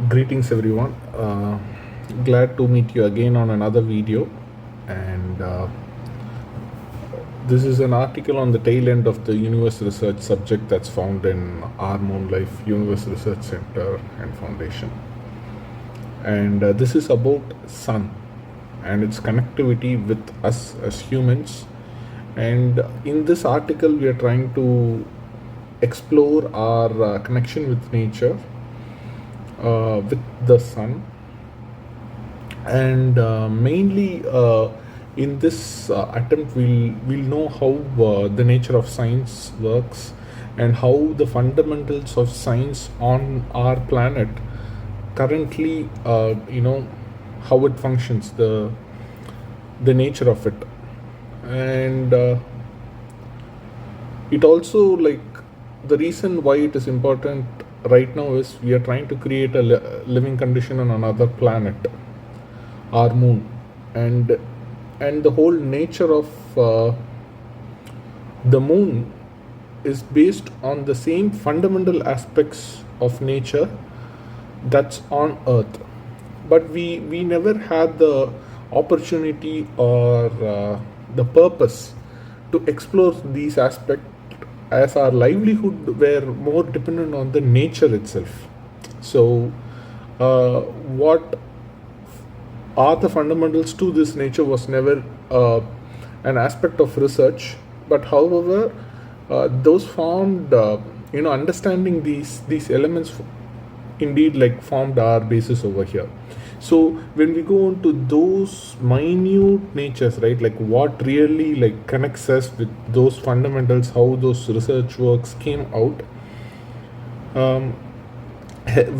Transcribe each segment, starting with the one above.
Greetings everyone. Glad to meet you again on another video. And this is an article on the tail end of the universe research subject that's found in our Moon Life Universe Research Center and Foundation. And this is about Sun and its connectivity with us as humans. And in this article, we are trying to explore our connection with nature, with the sun, and mainly in this attempt we'll know how the nature of science works and how the fundamentals of science on our planet currently, how it functions, the nature of it. And it also, like, the reason why it is important right now is we are trying to create a living condition on another planet, our moon. And the whole nature of the moon is based on the same fundamental aspects of nature that's on earth, but we never had the opportunity or the purpose to explore these aspects, as our livelihood were more dependent on the nature itself. So what are the fundamentals to this nature was never an aspect of research, but however, those formed, understanding these elements indeed, like, formed our basis over here. So when we go into those minute natures, right, like what really, like, connects us with those fundamentals, how those research works came out, um,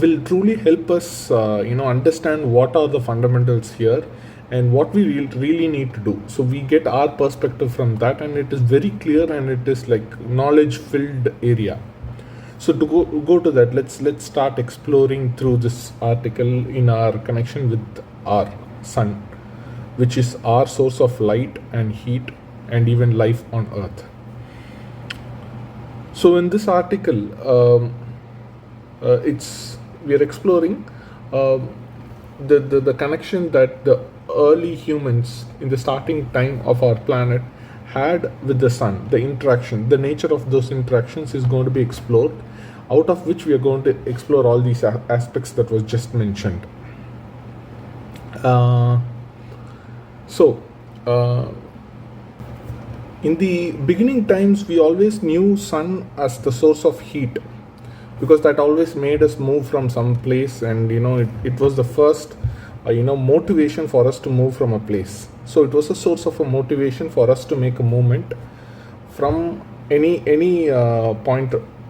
will truly help us, understand what are the fundamentals here and what we really need to do. So we get our perspective from that, and it is very clear, and it is like knowledge filled area. So to go to that, let's start exploring through this article in our connection with our sun, which is our source of light and heat and even life on earth. So in this article, it's we are exploring the connection that the early humans in the starting time of our planet had with the sun. The interaction, the nature of those interactions is going to be explored, out of which we are going to explore all these aspects that was just mentioned. uh, so uh, in the beginning times, we always knew sun as the source of heat, because that always made us move from some place, and it was the first motivation for us to move from a place. So it was a source of a motivation for us to make a movement from any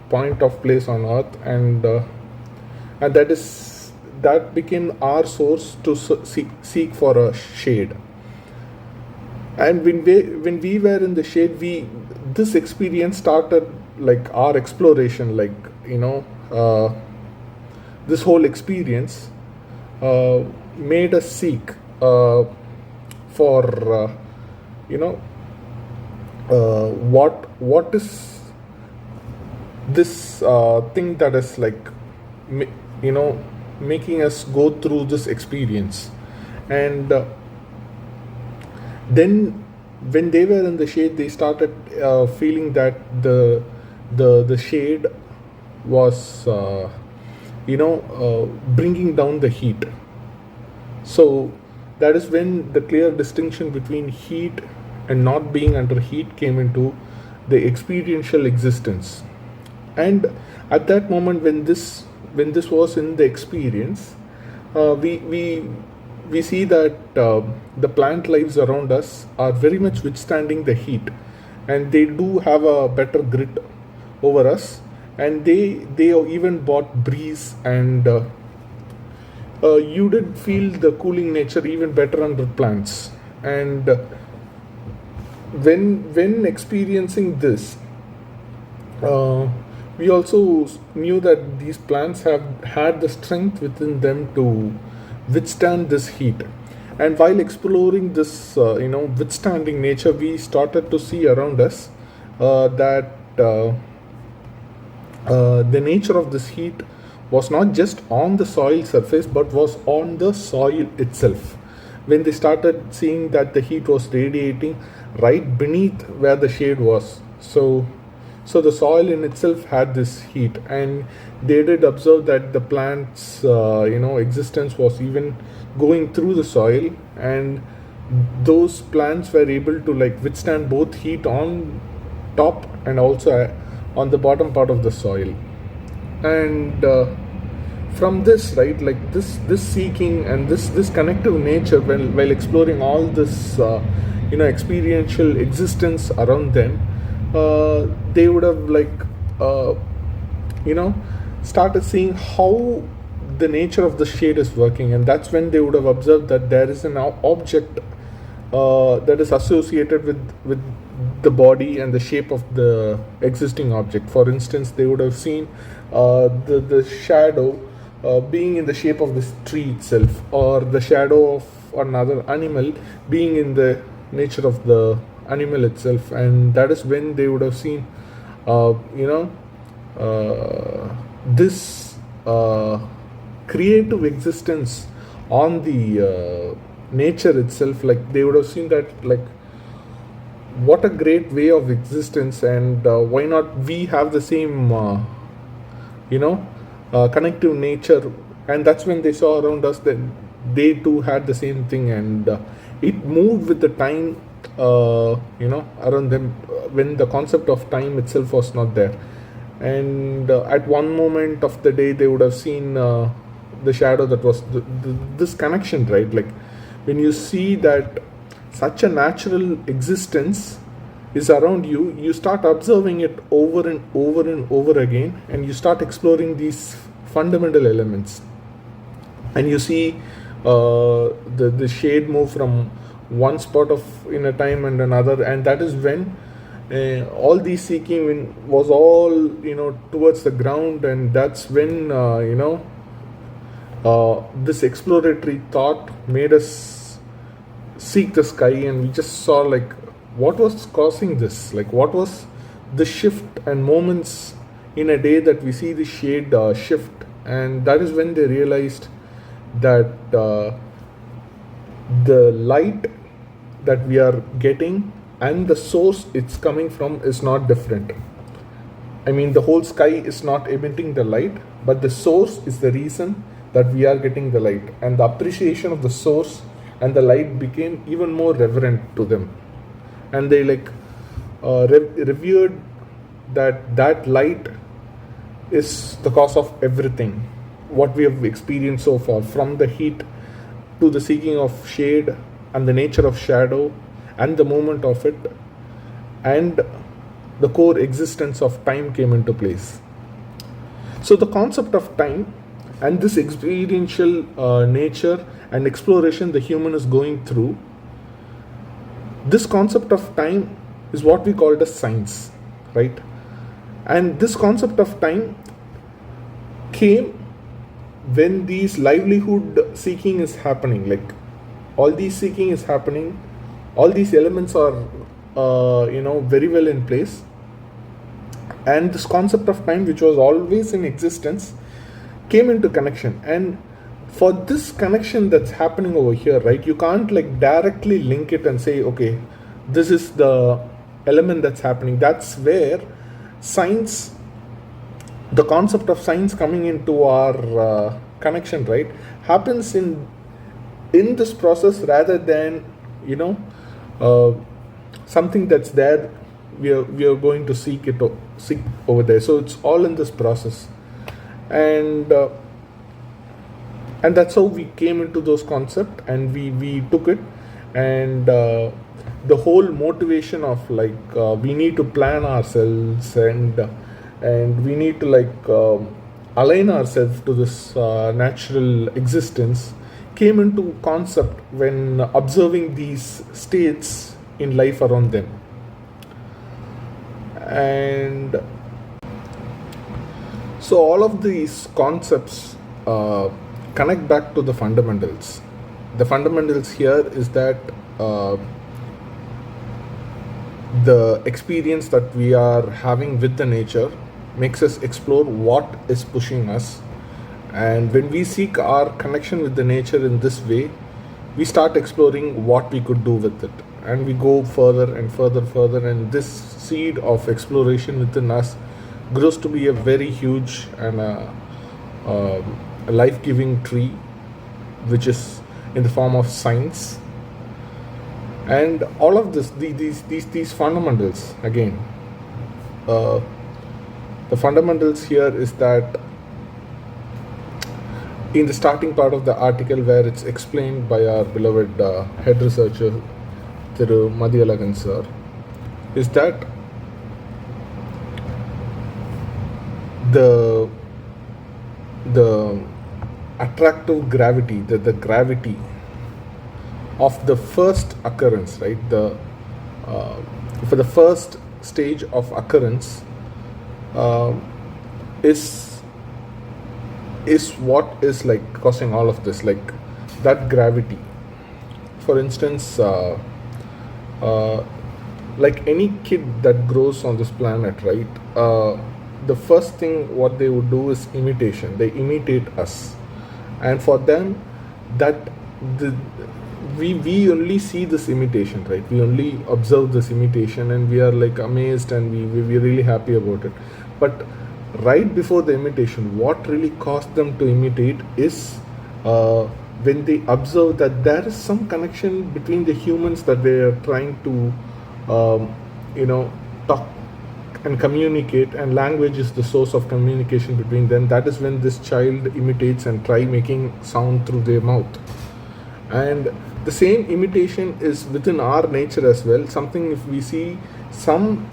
point of place on earth, and that became our source to seek for a shade. And when we were in the shade, we this experience started, like, our exploration, like, this whole experience made us seek for you know what is this thing that is, like, you know making us go through this experience. And then when they were in the shade, they started feeling that the shade was bringing down the heat. So that is when the clear distinction between heat and not being under heat came into the experiential existence. And at that moment, when this was in the experience, we see that the plant lives around us are very much withstanding the heat, and they do have a better grit over us, and they even bought breeze, and you did feel the cooling nature even better under plants. And when experiencing this, uh, we also knew that these plants have had the strength within them to withstand this heat. And while exploring this, withstanding nature, we started to see around us that the nature of this heat was not just on the soil surface but was on the soil itself. When they started seeing that the heat was radiating right beneath where the shade was, so the soil in itself had this heat, and they did observe that the plant's existence was even going through the soil, and those plants were able to like withstand both heat on top and also on the bottom part of the soil. And from this, right, like this seeking and this connective nature, while exploring all this experiential existence around them, they would have like uh, you know started seeing how the nature of the shade is working, and that's when they would have observed that there is an object that is associated with the body and the shape of the existing object. For instance, they would have seen the shadow being in the shape of this tree itself, or the shadow of another animal being in the nature of the animal itself. And that is when they would have seen this creative existence on the nature itself. Like they would have seen that, like, what a great way of existence, and why not we have the same connective nature. And that's when they saw around us that they too had the same thing, and it moved with the time around them, when the concept of time itself was not there. And at one moment of the day they would have seen the shadow that was this connection, right? Like when you see that such a natural existence is around you, you start observing it over and over and over again, and you start exploring these fundamental elements, and you see the shade move from one spot of in a time and another. And that is when all these seeking was all towards the ground, and that's when this exploratory thought made us seek the sky. And we just saw like what was causing this, like what was the shift and moments in a day that we see the shade shift. And that is when they realized that the light that we are getting and the source it's coming from is not different. I mean, the whole sky is not emitting the light, but the source is the reason that we are getting the light. And the appreciation of the source and the light became even more reverent to them, and they like revered that light is the cause of everything what we have experienced so far, from the heat to the seeking of shade and the nature of shadow and the movement of it, and the core existence of time came into place. So the concept of time and this experiential nature and exploration the human is going through, this concept of time is what we call it as science, right? And this concept of time came when these livelihood seeking is happening. Like all these seeking is happening, all these elements are very well in place, and this concept of time, which was always in existence, came into connection. And for this connection that's happening over here, right, you can't like directly link it and say, okay, this is the element that's happening. That's where science, the concept of science coming into our connection, right, happens in this process, rather than something that's there we are going to seek over there. So it's all in this process, and that's how we came into those concepts, and we took it. And the whole motivation of like we need to plan ourselves, and we need to like align ourselves to this natural existence came into concept when observing these states in life around them. And so all of these concepts connect back to the fundamentals. The fundamentals here is that the experience that we are having with the nature makes us explore what is pushing us, And when we seek our connection with the nature in this way, we start exploring what we could do with it. And we go further and further, and this seed of exploration within us grows to be a very huge and a life-giving tree, which is in the form of science. And all of this, these fundamentals, again, the fundamentals here is that in the starting part of the article, where it's explained by our beloved head researcher Thiru Madhyalagan sir, is that the attractive gravity, the gravity of the first occurrence, right? For the first stage of occurrence is what is like causing all of this, like that gravity. For instance, like any kid that grows on this planet, right? The first thing what they would do is imitation. They imitate us, and for them, that we only see this imitation, right? We only observe this imitation, and we are like amazed, and we're really happy about it. But right before the imitation, what really caused them to imitate is when they observe that there is some connection between the humans that they are trying to talk and communicate, and language is the source of communication between them. That is when this child imitates and try making sound through their mouth. And the same imitation is within our nature as well. Something, if we see some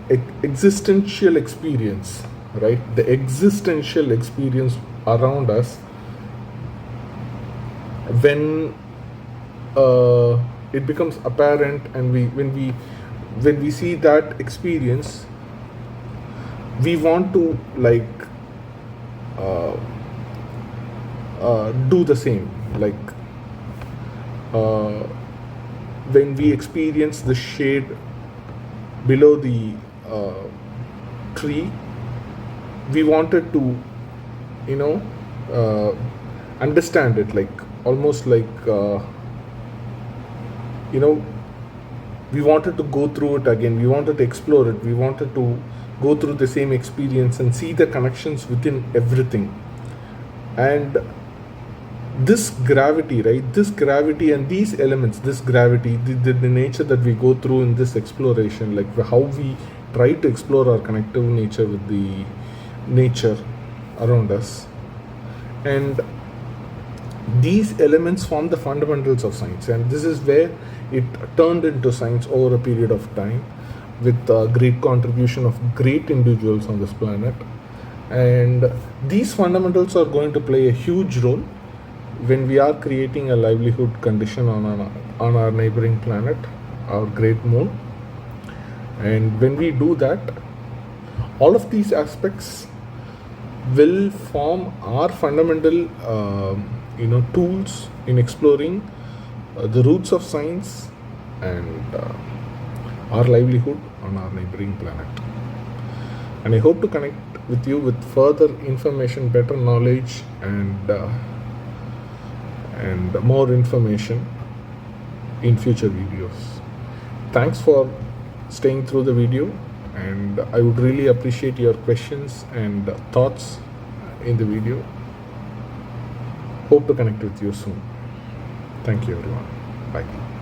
existential experience, right? The existential experience around us, when it becomes apparent, and when we see that experience, we want to like do the same. Like when we experience the shade below the tree, we wanted to understand it, like almost like we wanted to go through it again, we wanted to explore it, we wanted to go through the same experience and see the connections within everything. And this gravity, right? This gravity and these elements, this gravity, the nature that we go through in this exploration, like how we try to explore our connective nature with the nature around us. And these elements form the fundamentals of science, and this is where it turned into science over a period of time, with great contribution of great individuals on this planet. And these fundamentals are going to play a huge role when we are creating a livelihood condition on our neighboring planet, our great moon. And when we do that, all of these aspects will form our fundamental tools in exploring the roots of science and our livelihood on our neighboring planet. And I hope to connect with you with further information, better knowledge, and more information in future videos. Thanks for staying through the video, and I would really appreciate your questions and thoughts in the video. Hope to connect with you soon. Thank you, everyone. Bye.